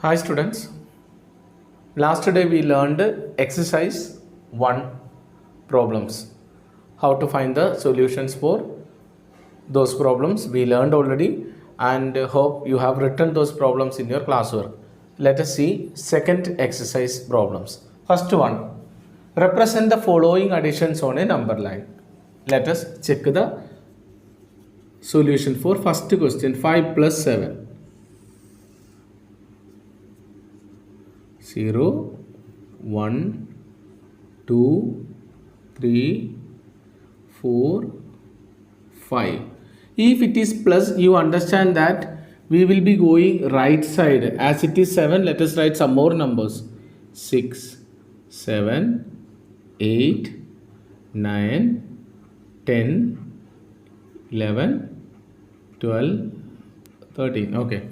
Hi students, last day we learned exercise 1 problems. How to find the solutions for those problems we learned already and hope you have written those problems in your classwork. Let us see second exercise problems. First one, represent the following additions on a number line. Let us check the solution for first question 5 plus 7. 0, 1, 2, 3, 4, 5. If it is plus, you understand that we will be going right side. As it is 7, let us write some more numbers. 6, 7, 8, 9, 10, 11, 12, 13. Okay.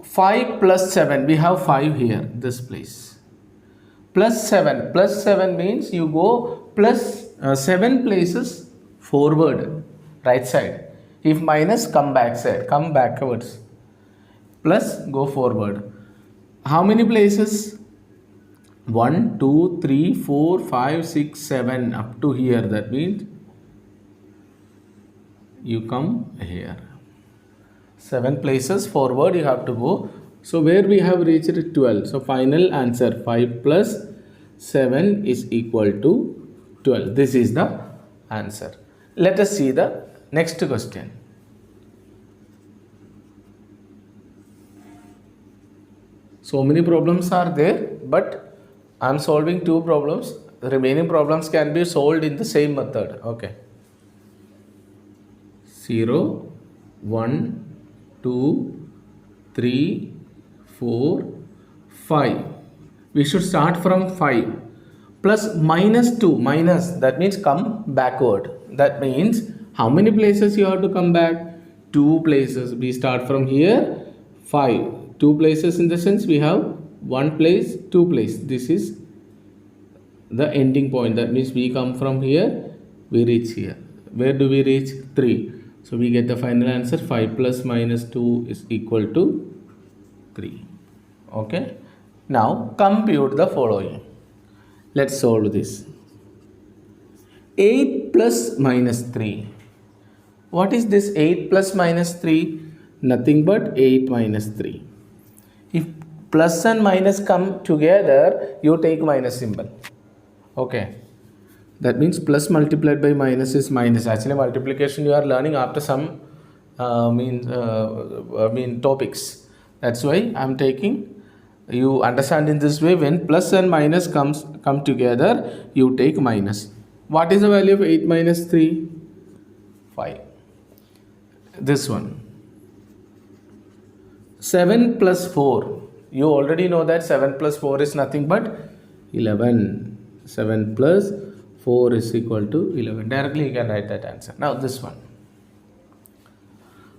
5 plus 7, we have 5 here, this place. Plus 7 means you go plus 7 places forward, right side. If minus, come back side, come backwards. Plus, go forward. How many places? 1, 2, 3, 4, 5, 6, 7, up to here. That means you come here. 7 places forward you have to go. So where we have reached 12. So final answer 5 plus 7 is equal to 12. This is the answer. Let us see the next question. So many problems are there, but I am solving 2 problems. The remaining problems can be solved in the same method. Okay. 0, 1, 2, 3, 4, 5. We should start from 5. Plus minus 2. Minus, that means come backward. That means how many places you have to come back? 2 places. We start from here. 5. 2 places in the sense we have 1 place, 2 place. This is the ending point. That means we come from here, we reach here. Where do we reach? 3. So we get the final answer 5 plus minus 2 is equal to 3. Okay. Now compute the following. Let's solve this. 8 plus minus 3. What is this 8 plus minus 3? Nothing but 8 minus 3. If plus and minus come together, you take minus symbol. Okay. That means plus multiplied by minus is minus. Actually, multiplication you are learning after some topics. That's why I am taking. You understand in this way. When plus and minus come together, you take minus. What is the value of 8 minus 3? 5. This one. 7 plus 4. You already know that 7 plus 4 is nothing but 11. 7 plus 4 is equal to 11. Directly you can write that answer. Now this one.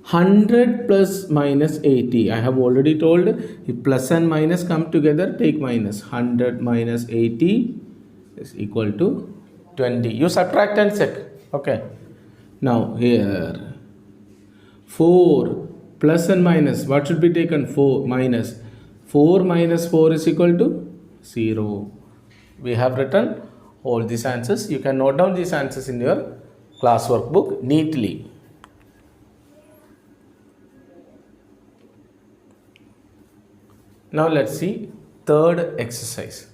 100 plus minus 80. I have already told if plus and minus come together, take minus. 100 minus 80 is equal to 20. You subtract and check. Okay. Now here 4 plus and minus. What should be taken? 4 minus. 4 minus 4 is equal to 0. We have written all these answers. You can note down these answers in your class workbook neatly. Now let's see third exercise.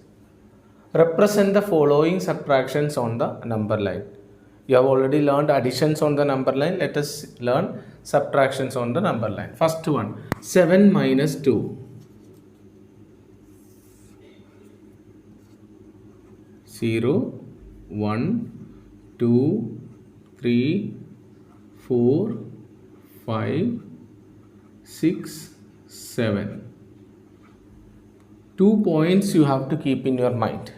Represent the following subtractions on the number line. You have already learned additions on the number line. Let us learn subtractions on the number line. First one, 7 minus 2. 0, 1, 2, 3, 4, 5, 6, 7. 2 points you have to keep in your mind.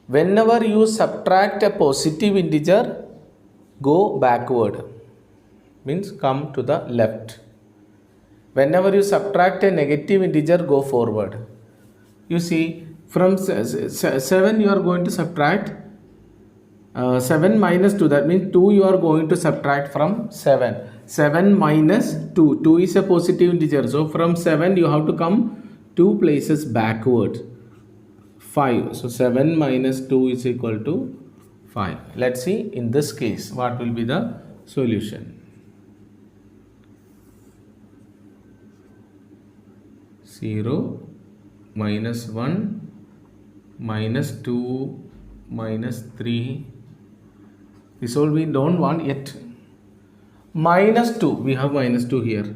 Whenever you subtract a positive integer, go backward. Means come to the left. Whenever you subtract a negative integer, go forward. You see, from 7 you are going to subtract 7 minus 2, that means 2 you are going to subtract from 7. 7 minus 2, 2 is a positive integer, so from 7 you have to come 2 places backward, 5. So 7 minus 2 is equal to 5. Let's see in this case what will be the solution. 0 minus 1 minus 2 minus 3. This all we don't want yet. Minus 2, we have minus 2 here.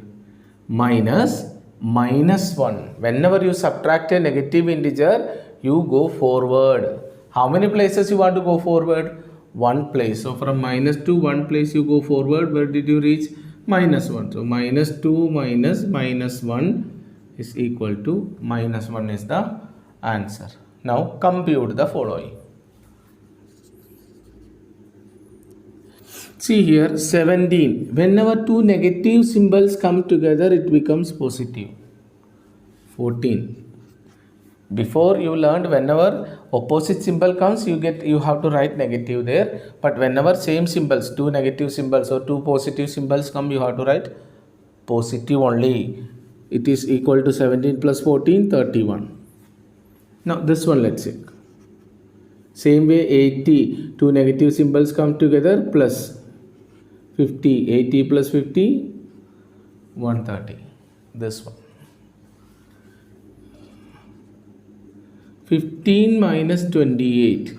Minus 1. Whenever you subtract a negative integer, you go forward. How many places you want to go forward? One place. So from minus 2, one place you go forward. Where did you reach? Minus 1. So minus 2 minus minus 1 is equal to minus 1 is the answer. Now compute the following. See here 17. Whenever two negative symbols come together, it becomes positive. 14. Before you learned whenever opposite symbol comes, you have to write negative there. But whenever same symbols, two negative symbols or two positive symbols come, you have to write positive only. It is equal to 17 plus 14, 31. Now this one let's check. Same way 80, two negative symbols come together, plus 50, 80 plus 50, 130. This one. 15 minus 28.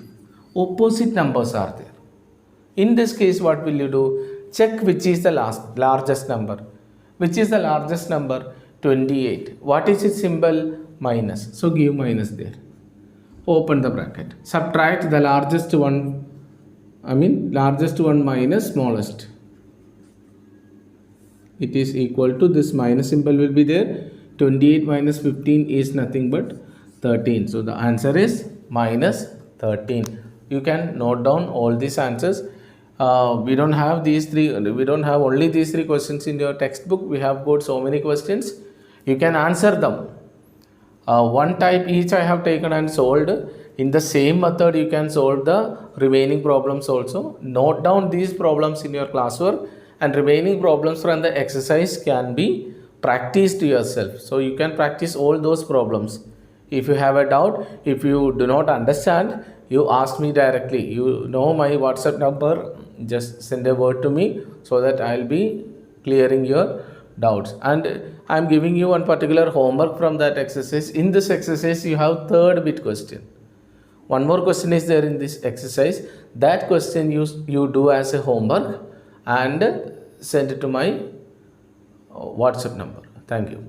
Opposite numbers are there. In this case, what will you do? Check which is the largest number. Which is the largest number? 28. What is its symbol? Minus. So give minus there. Open the bracket. Subtract the largest one minus smallest. It is equal to this minus symbol will be there. 28 minus 15 is nothing but 13. So the answer is minus 13. You can note down all these answers. We don't have only these three questions in your textbook. We have got so many questions. You can answer them. One type each I have taken and solved. In the same method you can solve the remaining problems also. Note down these problems in your classwork, and remaining problems from the exercise can be practiced yourself. So you can practice all those problems. If you have a doubt, if you do not understand, you ask me directly. You know my WhatsApp number. Just send a word to me so that I'll be clearing your doubts. And I'm giving you one particular homework from that exercise. In this exercise, you have third bit question. One more question is there in this exercise. That question you do as a homework and send it to my WhatsApp number. Thank you.